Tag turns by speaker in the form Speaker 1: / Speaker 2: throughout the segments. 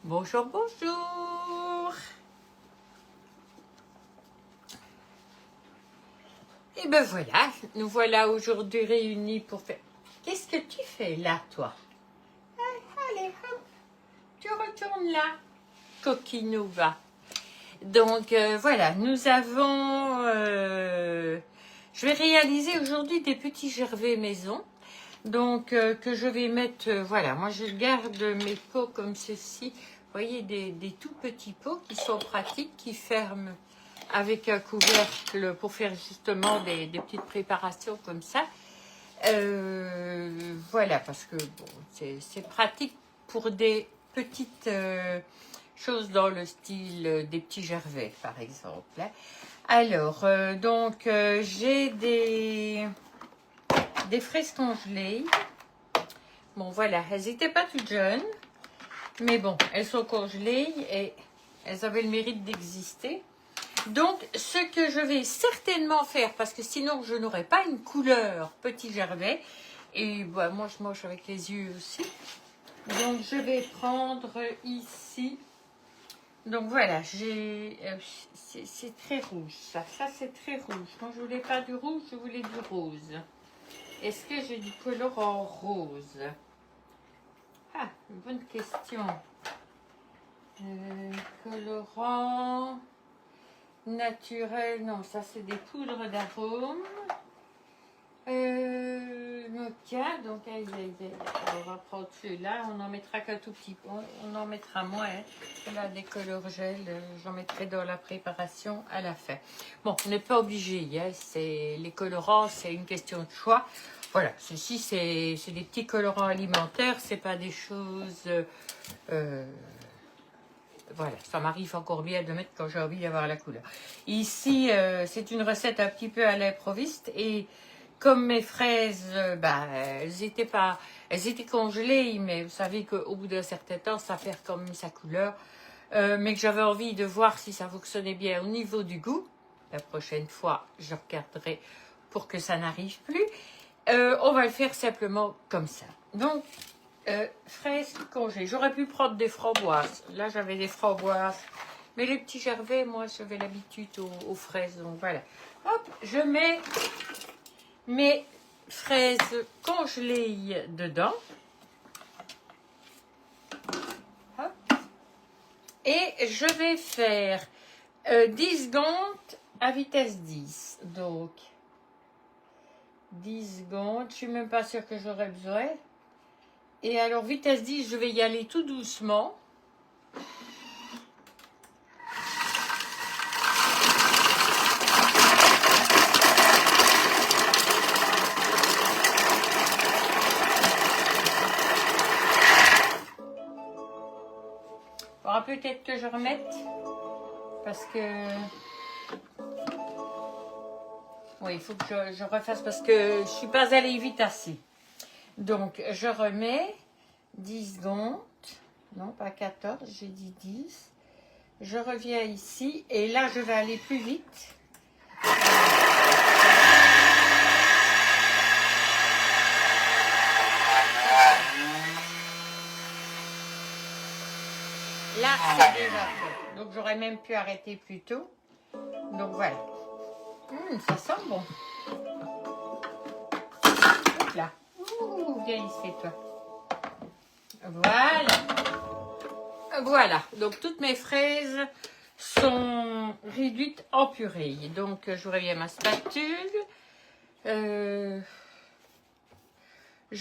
Speaker 1: Bonjour, bonjour. Et ben voilà, nous voilà aujourd'hui réunis pour faire... Qu'est-ce que tu fais là, toi? Allez, hop, tu retournes là. Coquinova. Donc voilà, nous avons... je vais réaliser aujourd'hui des petits gervais maison. Donc que je vais mettre... voilà, moi je garde mes pots comme ceci. Vous voyez, des tout petits pots qui sont pratiques, qui ferment avec un couvercle pour faire justement des petites préparations comme ça. Voilà, parce que bon, c'est pratique pour des petites choses dans le style des petits gervais, par exemple. Alors, donc, j'ai des fraises congelées. Bon, voilà, elles n'étaient pas toutes jeunes, mais bon, elles sont congelées et elles avaient le mérite d'exister. Donc, ce que je vais certainement faire, parce que sinon je n'aurai pas une couleur petit gervais, et bah, moi je mange avec les yeux aussi, donc je vais prendre ici, donc voilà, c'est très rouge, ça c'est très rouge, moi je voulais pas du rouge, je voulais du rose. Est-ce que j'ai du colorant rose? Ah, une bonne question. Colorant... naturel, non, ça c'est des poudres d'arôme. Mocha, donc on va prendre celui-là, on n'en mettra qu'un tout petit peu, on en mettra moins. Hein. Là, des colores gel, j'en mettrai dans la préparation à la fin. Bon, on n'est pas obligé, hein, les colorants, c'est une question de choix. Voilà, ceci c'est des petits colorants alimentaires, c'est pas des choses... voilà, ça m'arrive encore bien de mettre quand j'ai envie d'avoir la couleur. Ici, c'est une recette un petit peu à l'improviste. Et comme mes fraises, elles étaient congelées, mais vous savez qu'au bout d'un certain temps, ça perd quand même sa couleur. Mais que j'avais envie de voir si ça fonctionnait bien au niveau du goût. La prochaine fois, je regarderai pour que ça n'arrive plus. On va le faire simplement comme ça. Donc, fraises congelées. J'aurais pu prendre des framboises. Là, j'avais des framboises. Mais les petits gervais, moi, j'avais l'habitude aux fraises. Donc, voilà. Hop, je mets mes fraises congelées dedans. Hop. Et je vais faire 10 secondes à vitesse 10. Donc, 10 secondes. Je suis même pas sûre que j'aurai besoin. Et alors, vitesse 10, je vais y aller tout doucement. Il faudra peut-être que je remette. Parce que... oui, il faut que je refasse parce que je ne suis pas allée vite assez. Donc, je remets 10 secondes. Non, pas 14, j'ai dit 10. Je reviens ici et là, je vais aller plus vite. Là, c'est déjà fait. Donc, j'aurais même pu arrêter plus tôt. Donc, voilà. Ça sent bon. Hop là. Ouh, viens ici, toi. Voilà. Voilà. Donc, toutes mes fraises sont réduites en purée. Donc, je reviens à ma spatule. Je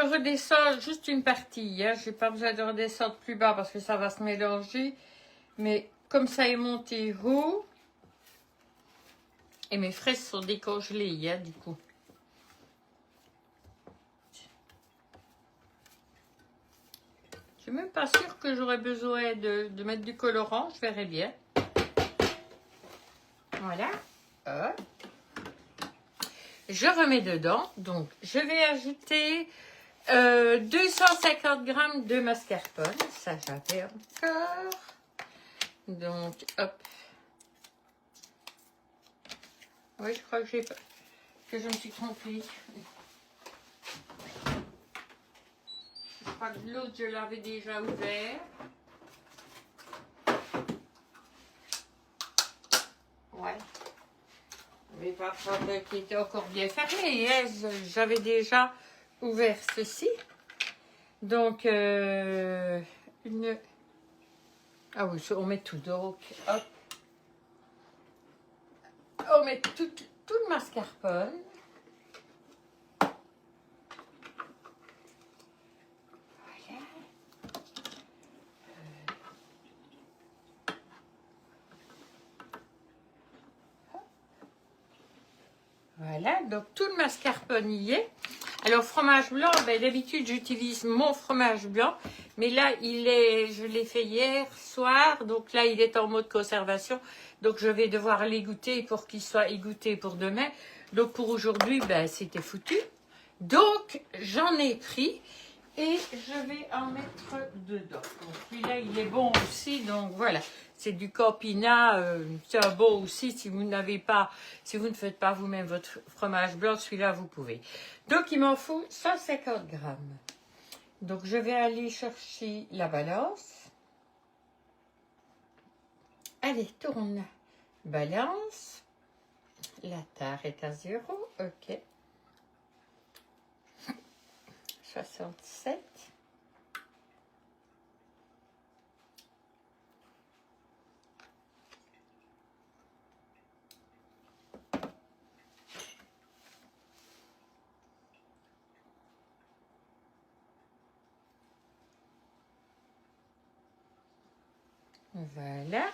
Speaker 1: redescends juste une partie. Hein. Je n'ai pas besoin de redescendre plus bas parce que ça va se mélanger. Mais comme ça est monté haut. Et mes fraises sont décongelées, hein, du coup. Je suis même pas sûre que j'aurais besoin de mettre du colorant. Je verrai bien. Voilà. Hop. Je remets dedans. Donc, je vais ajouter 250 g de mascarpone. Ça, j'avais encore. Donc, hop. Oui, je crois que je me suis trompée. Je crois que l'autre, je l'avais déjà ouvert. Ouais. Mais pas prendre qui était encore bien fermé. Hein. J'avais déjà ouvert ceci. Donc, une... Ah oui, on met tout. Donc, hop. On met tout le mascarpone. Voilà. Voilà, donc tout le mascarpone y est. Alors, fromage blanc, ben, d'habitude, j'utilise mon fromage blanc. Mais là, je l'ai fait hier soir. Donc là, il est en mode conservation. Donc, je vais devoir l'égoutter pour qu'il soit égoutté pour demain. Donc, pour aujourd'hui, ben, c'était foutu. Donc, j'en ai pris. Et je vais en mettre dedans. Donc, celui-là, il est bon aussi. Donc, voilà. C'est du Campina. C'est un bon aussi. Si vous n'avez pas, si vous ne faites pas vous-même votre fromage blanc, celui-là, vous pouvez. Donc, il m'en faut 150 grammes. Donc, je vais aller chercher la balance. Allez, tourne. Balance. La tare est à 0. OK. 67. Voilà.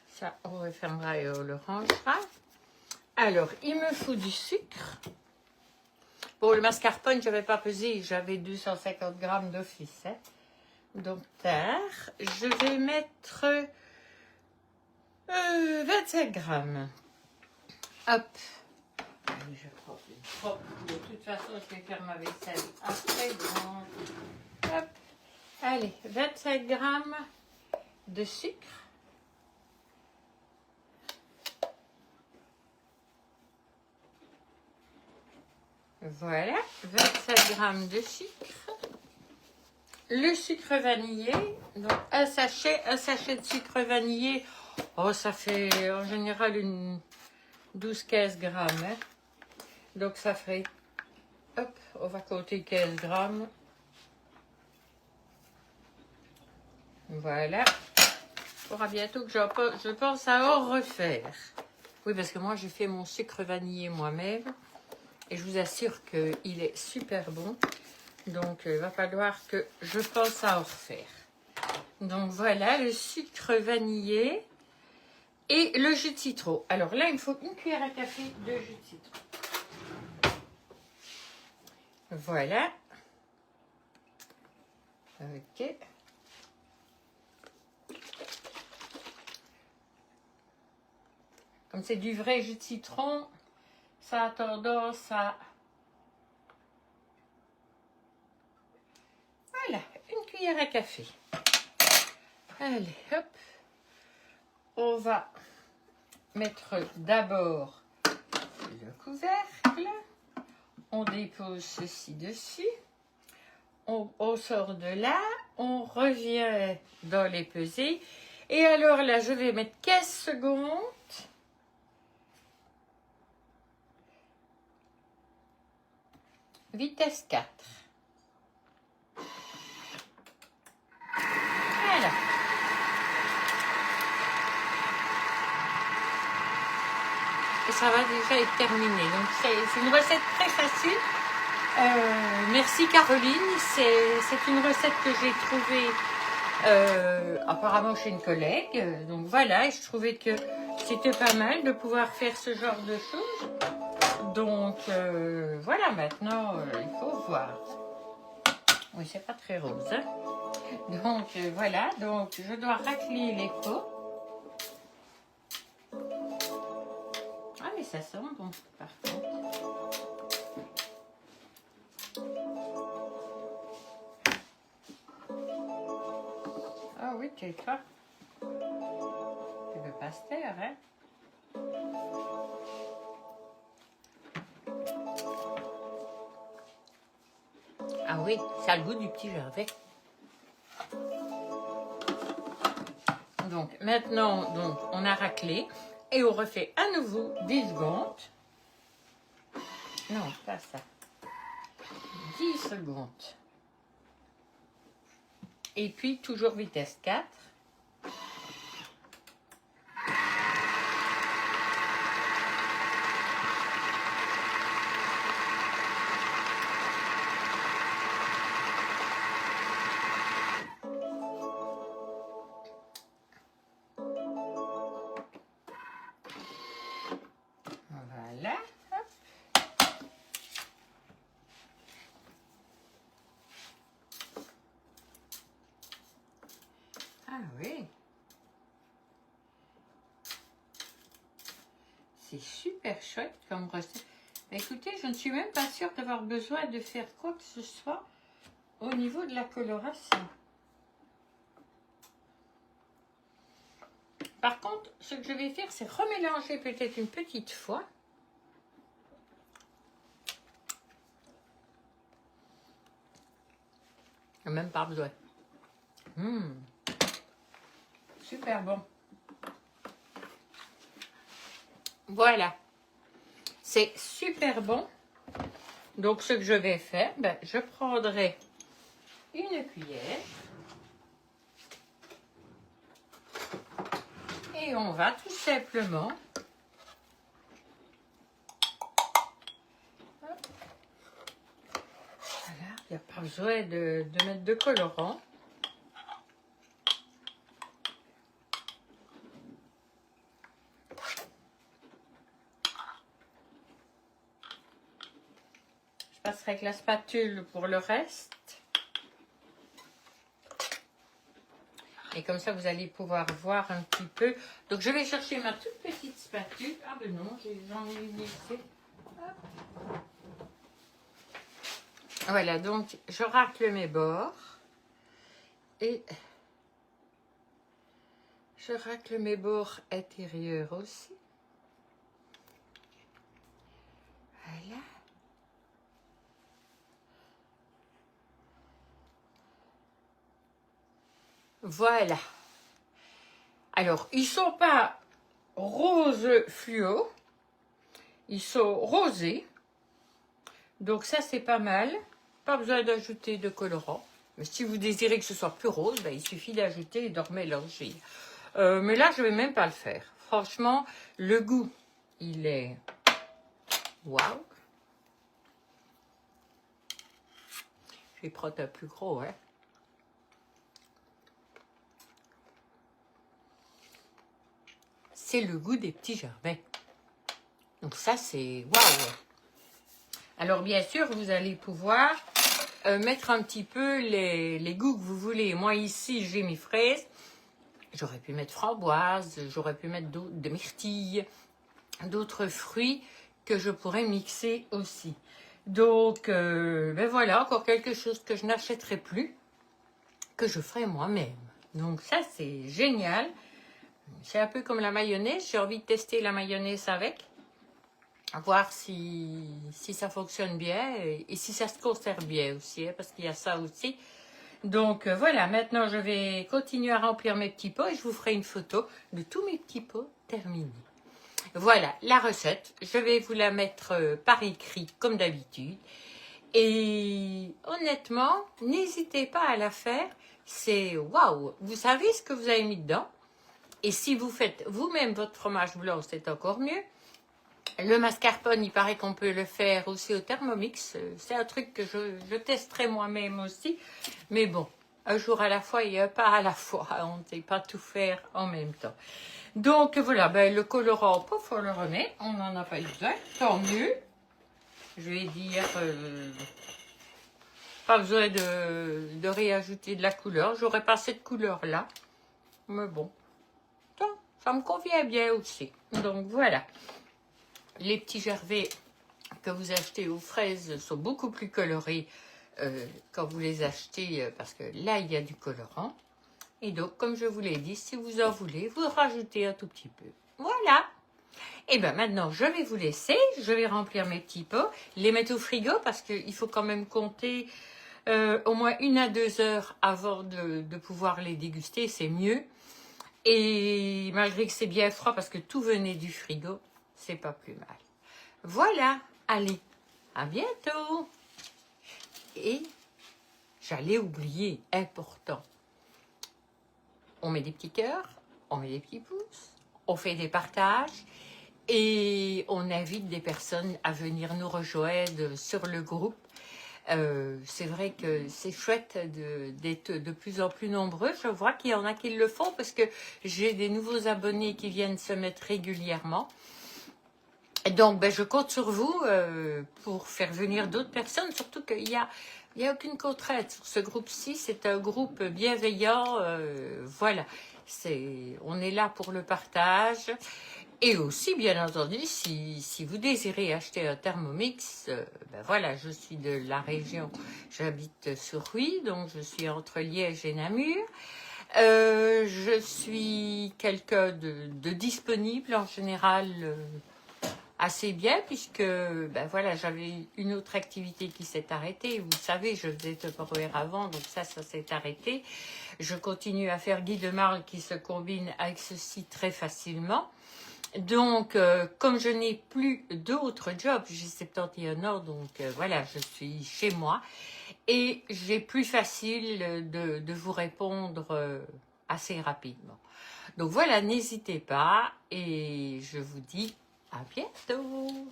Speaker 1: Ça, on refermera et on le rangera. Alors, il me faut du sucre. Pour le mascarpone, je n'avais pas pesé, j'avais 250 grammes d'office. Hein. Donc, tard, je vais mettre 25 grammes. Hop. Allez, je prends une propre. De toute façon, je vais faire ma vaisselle après. Donc, hop. Allez, 25 grammes de sucre. Voilà, 27 grammes de sucre. Le sucre vanillé, donc un sachet de sucre vanillé. Oh, ça fait en général une 12-15 grammes. Hein. Donc ça ferait, hop, on va compter 15 grammes. Voilà. Il faudra bientôt que je pense à en refaire. Oui, parce que moi, j'ai fait mon sucre vanillé moi-même. Et je vous assure qu'il est super bon. Donc, il va falloir que je pense à en refaire. Donc, voilà, le sucre vanillé et le jus de citron. Alors là, il me faut une cuillère à café de jus de citron. Voilà. OK. Comme c'est du vrai jus de citron, ça a tendance à... Voilà, une cuillère à café. Allez, hop. On va mettre d'abord le couvercle. On dépose ceci dessus. On sort de là. On revient dans les pesées. Et alors là, je vais mettre 15 secondes. Vitesse 4. Voilà. Et ça va déjà être terminé. Donc c'est une recette très facile. Merci Caroline. C'est une recette que j'ai trouvée apparemment chez une collègue. Donc voilà, et je trouvais que c'était pas mal de pouvoir faire ce genre de choses. Donc voilà, maintenant il faut voir. Oui, c'est pas très rose. Hein. Donc voilà, donc je dois racler les pots. Ah mais ça sent bon par contre. Ah oui, tu es toi. Tu veux pas se taire, hein? Ah oui, ça a le goût du petit Gervais. Donc Donc maintenant, donc, on a raclé et on refait à nouveau 10 secondes. Non, pas ça. 10 secondes. Et puis toujours vitesse 4. Voilà. Ah oui. C'est super chouette comme recette. Écoutez, je ne suis même pas sûre d'avoir besoin de faire quoi que ce soit au niveau de la coloration. Par contre, ce que je vais faire, c'est remélanger peut-être une petite fois. Même pas besoin. Super bon. Voilà. C'est super bon. Donc, ce que je vais faire, ben, je prendrai une cuillère. Et on va tout simplement voilà, il n'y a pas besoin de mettre de colorant. Je passerai avec la spatule pour le reste. Et comme ça, vous allez pouvoir voir un petit peu. Donc, je vais chercher ma toute petite spatule. Ah ben non, j'en ai une ici. Voilà, donc je racle mes bords. Et je racle mes bords intérieurs aussi. Voilà. Voilà. Alors, ils ne sont pas rose fluo. Ils sont rosés. Donc ça, c'est pas mal. Pas besoin d'ajouter de colorant. Mais si vous désirez que ce soit plus rose, ben, il suffit d'ajouter et de remélanger. Mais là, je ne vais même pas le faire. Franchement, le goût, il est... Waouh! Je vais prendre un plus gros, hein. C'est le goût des petits gervais. Donc ça, c'est waouh! Alors, bien sûr, vous allez pouvoir mettre un petit peu les goûts que vous voulez. Moi, ici, j'ai mes fraises. J'aurais pu mettre framboise, j'aurais pu mettre de myrtille, d'autres fruits que je pourrais mixer aussi. Donc, ben voilà, encore quelque chose que je n'achèterai plus, que je ferai moi-même. Donc ça, c'est génial. C'est un peu comme la mayonnaise. J'ai envie de tester la mayonnaise avec. Voir si ça fonctionne bien et si ça se conserve bien aussi, hein, parce qu'il y a ça aussi. Donc voilà, maintenant je vais continuer à remplir mes petits pots et je vous ferai une photo de tous mes petits pots terminés. Voilà la recette, je vais vous la mettre par écrit comme d'habitude. Et honnêtement, n'hésitez pas à la faire, c'est waouh. Vous savez ce que vous avez mis dedans. Et si vous faites vous-même votre fromage blanc, c'est encore mieux. Le mascarpone, il paraît qu'on peut le faire aussi au Thermomix. C'est un truc que je testerai moi-même aussi. Mais bon, un jour à la fois et un pas à la fois. On ne sait pas tout faire en même temps. Donc voilà, ben, le colorant, pouf, on le remet. On n'en a pas eu besoin. Tant mieux. Je vais dire, pas besoin de réajouter de la couleur. J'aurais pas cette couleur-là. Mais bon, ça me convient bien aussi. Donc voilà. Les petits gervais que vous achetez aux fraises sont beaucoup plus colorés quand vous les achetez parce que là, il y a du colorant. Et donc, comme je vous l'ai dit, si vous en voulez, vous rajoutez un tout petit peu. Voilà. Et bien maintenant, je vais vous laisser. Je vais remplir mes petits pots, les mettre au frigo parce qu'il faut quand même compter au moins 1 à 2 heures avant de pouvoir les déguster. C'est mieux. Et malgré que c'est bien froid parce que tout venait du frigo, c'est pas plus mal. Voilà, allez, à bientôt. Et j'allais oublier, important, on met des petits cœurs, on met des petits pouces, on fait des partages et on invite des personnes à venir nous rejoindre sur le groupe. C'est vrai que c'est chouette d'être de plus en plus nombreux. Je vois qu'il y en a qui le font parce que j'ai des nouveaux abonnés qui viennent se mettre régulièrement. Donc, ben, je compte sur vous pour faire venir d'autres personnes, surtout qu'il n'y a aucune contrainte sur ce groupe-ci. C'est un groupe bienveillant. Voilà, on est là pour le partage. Et aussi, bien entendu, si vous désirez acheter un Thermomix, ben voilà, je suis de la région, j'habite sur Huy, donc je suis entre Liège et Namur. Je suis quelqu'un de disponible en général, assez bien, puisque ben voilà, j'avais une autre activité qui s'est arrêtée. Vous savez, je faisais Tupperware avant, donc ça s'est arrêté. Je continue à faire Guy de Marle qui se combine avec ceci très facilement. Donc, comme je n'ai plus d'autres jobs, j'ai 71 ans, donc voilà, je suis chez moi. Et j'ai plus facile de vous répondre assez rapidement. Donc voilà, n'hésitez pas et je vous dis à bientôt.